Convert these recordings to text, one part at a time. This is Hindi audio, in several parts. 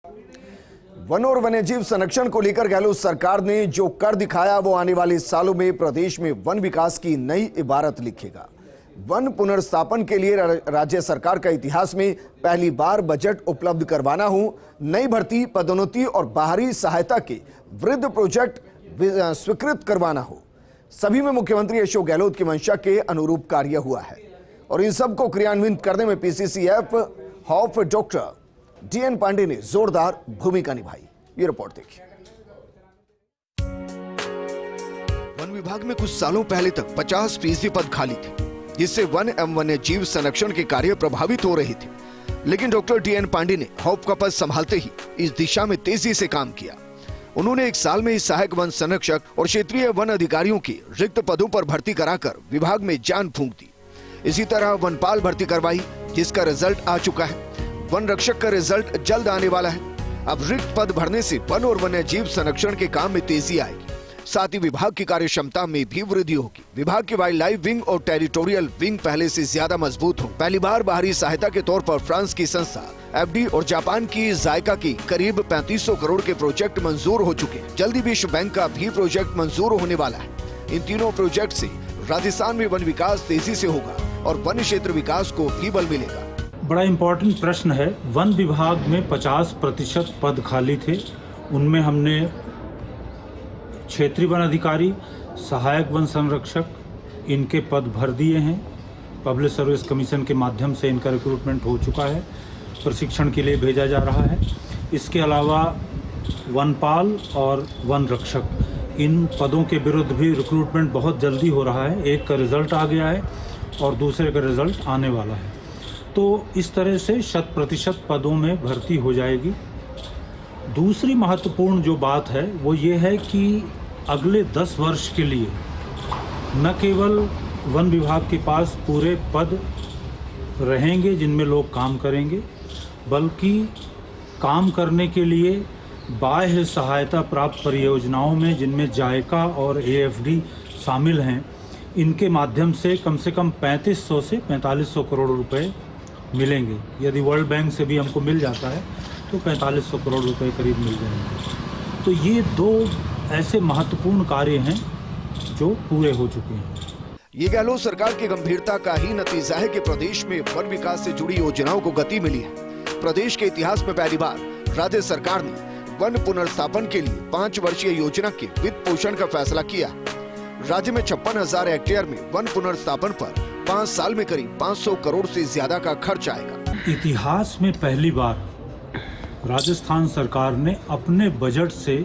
वन और वन्यजीव संरक्षण को लेकर गहलोत सरकार ने जो कर दिखाया वो आने वाले सालों में प्रदेश में वन विकास की नई इबारत लिखेगा। वन पुनर्स्थापन के लिए राज्य सरकार का इतिहास में पहली बार बजट उपलब्ध करवाना हो, नई भर्ती, पदोन्नति और बाहरी सहायता के वृद्ध प्रोजेक्ट स्वीकृत करवाना हो, सभी में मुख्यमंत्री अशोक गहलोत की मंशा के अनुरूप कार्य हुआ है और इन सबको क्रियान्वित करने में PCCF HoFF doctor DN Pandey ने जोरदार भूमिका निभाई। ये रिपोर्ट देखिए। वन विभाग में कुछ सालों पहले तक 50% पद खाली थे, जिससे वन एवं वन्य जीव संरक्षण के कार्य प्रभावित हो रहे थे। लेकिन डॉक्टर डीएन पांडे ने हॉप का पद संभालते ही इस दिशा में तेजी से काम किया। उन्होंने एक साल में ही सहायक वन संरक्षक और क्षेत्रीय वन अधिकारियों के रिक्त पदों पर भर्ती कराकर विभाग में जान फूंक दी। इसी तरह वनपाल भर्ती करवाई, जिसका रिजल्ट आ चुका है। वन रक्षक का रिजल्ट जल्द आने वाला है। अब रिक्त पद भरने से वन और वन्य जीव संरक्षण के काम में तेजी आएगी, साथ ही विभाग की कार्य क्षमता में भी वृद्धि होगी। विभाग की वाइल्ड लाइफ विंग और टेरिटोरियल विंग पहले से ज्यादा मजबूत हो। पहली बार बाहरी सहायता के तौर पर फ्रांस की संस्था एफडी और जापान की जायका की करीब 3500 करोड़ के प्रोजेक्ट मंजूर हो चुके हैं। जल्दी विश्व बैंक का भी प्रोजेक्ट मंजूर होने वाला है। इन तीनों प्रोजेक्ट से राजस्थान में वन विकास तेजी से होगा और वन क्षेत्र विकास को भी बल मिलेगा। बड़ा इम्पोर्टेंट प्रश्न है। वन विभाग में 50% पद खाली थे, उनमें हमने क्षेत्रीय वन अधिकारी, सहायक वन संरक्षक, इनके पद भर दिए हैं। पब्लिक सर्विस कमीशन के माध्यम से इनका रिक्रूटमेंट हो चुका है, प्रशिक्षण के लिए भेजा जा रहा है। इसके अलावा वनपाल और वन रक्षक, इन पदों के विरुद्ध भी रिक्रूटमेंट बहुत जल्दी हो रहा है। एक का रिजल्ट आ गया है और दूसरे का रिजल्ट आने वाला है। तो इस तरह से 100% पदों में भर्ती हो जाएगी। दूसरी महत्वपूर्ण जो बात है वो ये है कि अगले 10 वर्ष के लिए न केवल वन विभाग के पास पूरे पद रहेंगे जिनमें लोग काम करेंगे, बल्कि काम करने के लिए बाह्य सहायता प्राप्त परियोजनाओं में, जिनमें जायका और एएफडी शामिल हैं, इनके माध्यम से कम 3500 से 4500 करोड़ रुपए मिलेंगे। यदि वर्ल्ड बैंक से भी हमको मिल जाता है तो 4500 करोड़ रुपए करीब मिल जाएंगे। तो ये दो ऐसे महत्वपूर्ण कार्य हैं जो पूरे हो चुके हैं। ये गहलोत सरकार की गंभीरता का ही नतीजा है कि प्रदेश में वन विकास से जुड़ी योजनाओं को गति मिली है। प्रदेश के इतिहास में पहली बार राज्य सरकार ने वन पुनर्स्थापन के लिए 5 वर्षीय योजना के वित्त पोषण का फैसला किया। राज्य में 56,000 हेक्टेयर में वन पुनर्स्थापन पर 5 साल में करीब 500 करोड़ से ज्यादा का खर्च आएगा। इतिहास में पहली बार राजस्थान सरकार ने अपने बजट से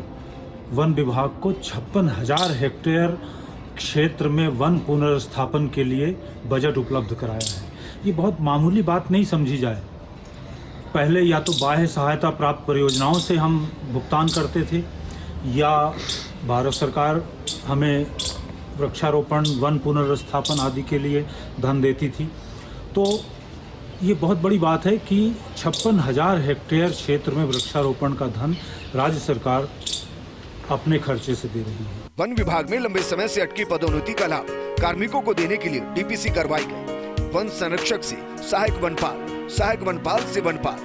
वन विभाग को 56,000 हेक्टेयर क्षेत्र में वन पुनर्स्थापन के लिए बजट उपलब्ध कराया है। ये बहुत मामूली बात नहीं समझी जाए। पहले या तो बाह्य सहायता प्राप्त परियोजनाओं से हम भुगतान करते थे, या भारत सरकार हमें वृक्षारोपण, वन पुनर्स्थापन आदि के लिए धन देती थी। तो ये बहुत बड़ी बात है कि 56,000 हेक्टेयर क्षेत्र में वृक्षारोपण का धन राज्य सरकार अपने खर्चे से दे रही है। वन विभाग में लंबे समय से अटकी पदोन्नति का लाभ कार्मिकों को देने के लिए डीपीसी करवाई गई। वन संरक्षक से सहायक वनपाल, सहायक वनपाल से वनपाल,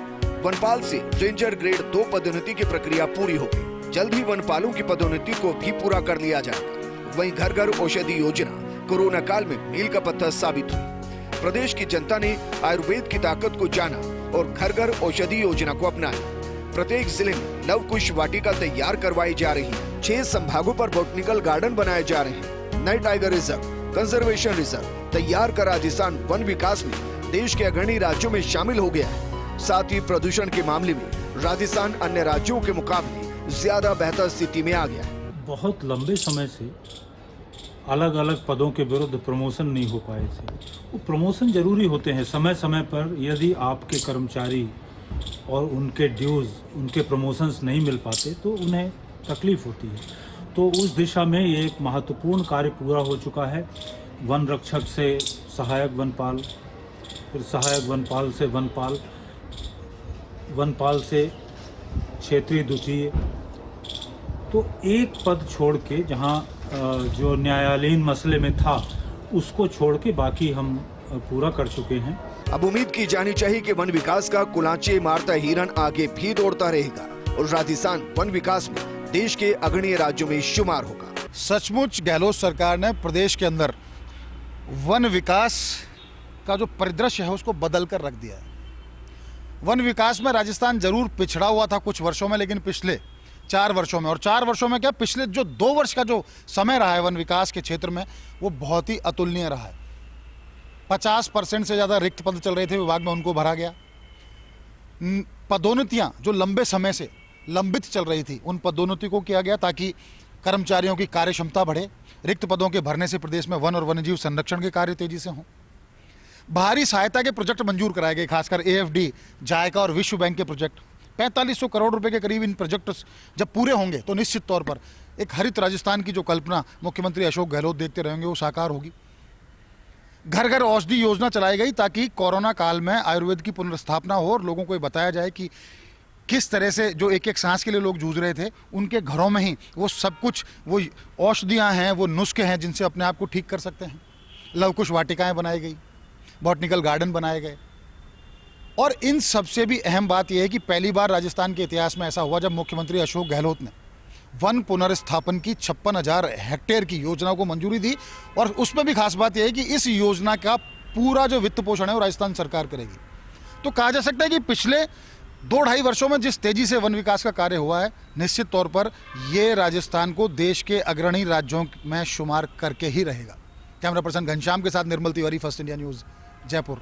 वनपाल से रेंजर ग्रेड 2 पदोन्नति की प्रक्रिया पूरी हो गई। जल्द ही वनपालों की पदोन्नति को भी पूरा कर लिया जाएगा। वहीं घर घर औषधि योजना कोरोना काल में मील का पत्थर साबित हुई। प्रदेश की जनता ने आयुर्वेद की ताकत को जाना और घर घर औषधि योजना को अपनाया। प्रत्येक जिले में लव कुश वाटिका तैयार करवाई जा रही है। 6 संभागों पर बोटनिकल गार्डन बनाए जा रहे हैं। नए टाइगर रिजर्व, कंजर्वेशन रिजर्व तैयार कर राजस्थान वन विकास में देश के अग्रणी राज्यों में शामिल हो गया है। साथ ही प्रदूषण के मामले में राजस्थान अन्य राज्यों के मुकाबले ज्यादा बेहतर स्थिति में आ गया है। बहुत लंबे समय से अलग अलग पदों के विरुद्ध प्रमोशन नहीं हो पाए थे। वो प्रमोशन जरूरी होते हैं समय समय पर। यदि आपके कर्मचारी और उनके ड्यूज़, उनके प्रमोशंस नहीं मिल पाते तो उन्हें तकलीफ होती है। तो उस दिशा में ये एक महत्वपूर्ण कार्य पूरा हो चुका है। वन रक्षक से सहायक वनपाल, फिर सहायक वनपाल से वनपाल, वनपाल से क्षेत्रीय द्वितीय। तो एक पद छोड़ के, जहाँ जो न्यायालयीन मसले में था उसको छोड़ के बाकी हम पूरा कर चुके हैं। अब उम्मीद की जानी चाहिए कि वन विकास का कुलांचे मारता हिरन आगे भी दौड़ता रहेगा और राजस्थान वन विकास में देश के अग्रणी राज्यों में शुमार होगा। सचमुच गहलोत सरकार ने प्रदेश के अंदर वन विकास का जो परिदृश्य है उसको बदल कर रख दिया है। वन विकास में राजस्थान जरूर पिछड़ा हुआ था कुछ वर्षों में, लेकिन पिछले 4 वर्षों में, और 4 वर्षों में क्या, पिछले जो 2 वर्ष का जो समय रहा है वन विकास के क्षेत्र में, वो बहुत ही अतुलनीय रहा है। 50% से ज़्यादा रिक्त पद चल रहे थे विभाग में, उनको भरा गया। पदोन्नतियाँ जो लंबे समय से लंबित चल रही थी, उन पदोन्नति को किया गया ताकि कर्मचारियों की कार्य क्षमता बढ़े। रिक्त पदों के भरने से प्रदेश में वन और वन्यजीव संरक्षण के कार्य तेजी से हों। बाहरी सहायता के प्रोजेक्ट मंजूर कराए गए, खासकर AFD, जायका और विश्व बैंक के प्रोजेक्ट। 4500 करोड़ रुपए के करीब इन प्रोजेक्ट जब पूरे होंगे तो निश्चित तौर पर एक हरित राजस्थान की जो कल्पना मुख्यमंत्री अशोक गहलोत देखते रहेंगे वो साकार होगी। घर घर औषधि योजना चलाई गई ताकि कोरोना काल में आयुर्वेद की पुनर्स्थापना हो और लोगों को ये बताया जाए कि किस तरह से जो एक सांस के लिए लोग जूझ रहे थे, उनके घरों में ही वो सब कुछ, वो औषधियाँ हैं, वो नुस्खे हैं जिनसे अपने आप को ठीक कर सकते हैं। लवकुश वाटिकाएँ बनाई गई, बॉटनिकल गार्डन बनाए गए, और इन सबसे भी अहम बात यह है कि पहली बार राजस्थान के इतिहास में ऐसा हुआ जब मुख्यमंत्री अशोक गहलोत ने वन पुनर्स्थापन की 56,000 हेक्टेयर की योजना को मंजूरी दी। और उसमें भी खास बात यह है कि इस योजना का पूरा जो वित्त पोषण है वो राजस्थान सरकार करेगी। तो कहा जा सकता है कि पिछले 2-2.5 वर्षों में जिस तेजी से वन विकास का कार्य हुआ है, निश्चित तौर पर ये राजस्थान को देश के अग्रणी राज्यों में शुमार करके ही रहेगा। कैमरा पर्सन घनश्याम के साथ Nirmal Tiwari, First India News, Jaipur.